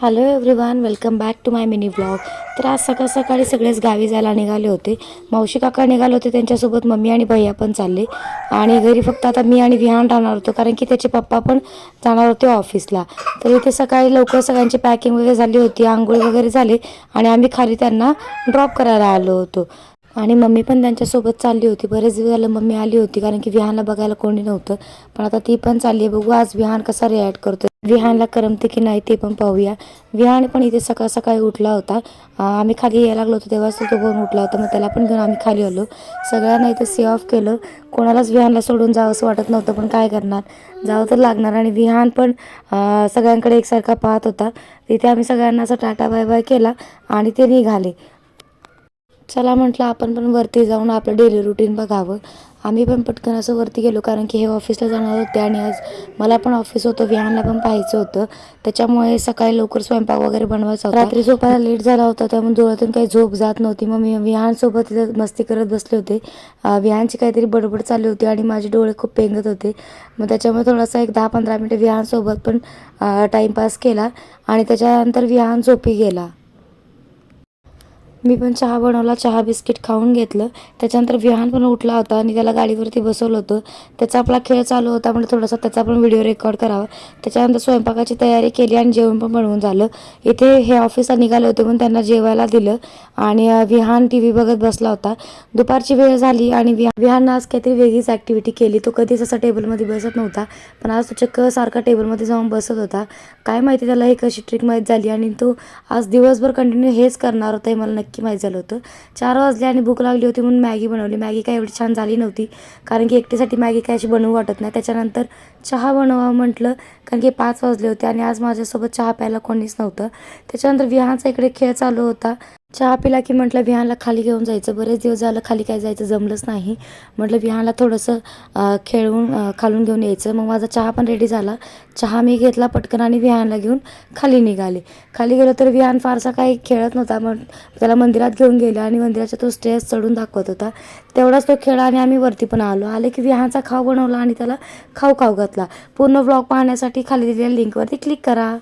Hello everyone, welcome back to my mini blog. तर आज सकाळी सगळेच गावी जायला निघाले होते. मावशी काका निघाले होते, त्यांच्यासोबत मम्मी आणि भैया पण चालले. आणि घरी फक्त आता मी आणि विहान राहणार होतो, कारण की त्याचे पप्पा पण जाणार होते ऑफिसला. तर इथे सकाळी लवकर सगळ्यांची पॅकिंग वगैरे झाली होती, आंघोळ वगैरे झाले आणि आम्ही खाली त्यांना ड्रॉप करायला आलो होतो. आणि मम्मी पण त्यांच्यासोबत चालली होती. बरेच दिवस झालं मम्मी आली होती, कारण की विहानला बघायला कोणी नव्हतं. पण आता ती पण चालली आहे. बघू आज विहान कसा रिॲक्ट करतो, विहानला करमते की नाही ते पण पाहूया. विहान पण इथे सकाळी उठला होता. आम्ही खाली यायला लागलो होतो तेव्हाच तो पण उठला होता. मग त्याला पण घेऊन आम्ही खाली आलो. सगळ्यांना इथे सी ऑफ केलं. कोणालाच विहानला सोडून जावं असं वाटत नव्हतं, पण काय करणार, जावं तर लागणार. आणि विहान पण सगळ्यांकडे एकसारखा पाहत होता. तिथे आम्ही सगळ्यांना असं टाटा बाय बाय केला आणि ते निघाले. चला म्हटलं आपण पण वरती जाऊन आपलं डेली रुटीन बघावं. आम्ही पण पटकन असं वरती गेलो, कारण की हे ऑफिसला जाणार होते आणि आज मला पण ऑफिस होतं, विहानला पण पाहायचं होतं. त्याच्यामुळे सकाळी लवकर स्वयंपाक वगैरे बनवायचा होता. रात्री झोपायला लेट झाला होता, त्यामुळे डोळ्यातून काही झोप जात नव्हती. मग मी विहानसोबत मस्ती करत बसले होते. विहानची काहीतरी बडबड चालली होती आणि माझे डोळे खूप पेंगत होते. मग त्याच्यामुळे थोडासा एक 10-15 मिनिटं विहानसोबत पण टाईमपास केला आणि त्याच्यानंतर विहान झोपी गेला. मी पण चहा बनवला, चहा बिस्किट खाऊन घेतलं. त्याच्यानंतर विहान पण उठला होता आणि त्याला गाडीवरती बसवलं होतं. त्याचा आपला खेळ चालू होता, म्हणजे थोडासा त्याचा पण व्हिडिओ रेकॉर्ड करावा. त्याच्यानंतर स्वयंपाकाची तयारी केली आणि जेवण पण बनवून झालं. इथे हे ऑफिसला निघाले होते म्हणून त्यांना जेवायला दिलं आणि विहान टी व्ही बघत बसला होता. दुपारची वेळ झाली आणि विहाननं आज काहीतरी वेगळीच ॲक्टिव्हिटी केली. तो कधीच असा टेबलमध्ये बसत नव्हता, पण आज तो चक्क सारखा टेबलमध्ये जाऊन बसत होता. काय माहिती त्याला ही कशी ट्रिक माहीत झाली आणि तो आज दिवसभर कंटिन्यू हेच करणार होता, हे मला नक्की माहीत झालं होतं. 4 वाजले आणि भूक लागली होती म्हणून मॅगी बनवली. मॅगी काय एवढी छान झाली नव्हती, कारण की एकटीसाठी मॅगी काय अशी बनवू वाटत नाही. त्याच्यानंतर चहा बनवावं म्हटलं, कारण की 5 वाजले होते आणि आज माझ्यासोबत चहा प्यायला कोणीच नव्हतं. त्याच्यानंतर विहानचा इकडे खेळ चालू होता. चहा पिला की म्हटलं विहानला खाली घेऊन जायचं. बरेच दिवस झालं खाली काय जायचं जमलंच नाही. म्हटलं विहानला थोडंसं खेळवून खालून घेऊन यायचं. मग माझा चहा पण रेडी झाला. चहा मी घेतला पटकन आणि विहानला घेऊन खाली निघाले. खाली गेलो तर विहान फारसा काही खेळत नव्हता. मग त्याला मंदिरात घेऊन गेले आणि मंदिराच्या तो स्टेज चढून दाखवत होता. तेवढाच तो खेळा आणि आम्ही वरती पण आले की विहानचा खाऊ बनवला आणि त्याला खाऊ घातला. पूर्ण व्लॉग पाहण्यासाठी खाली दिलेल्या लिंकवरती क्लिक करा.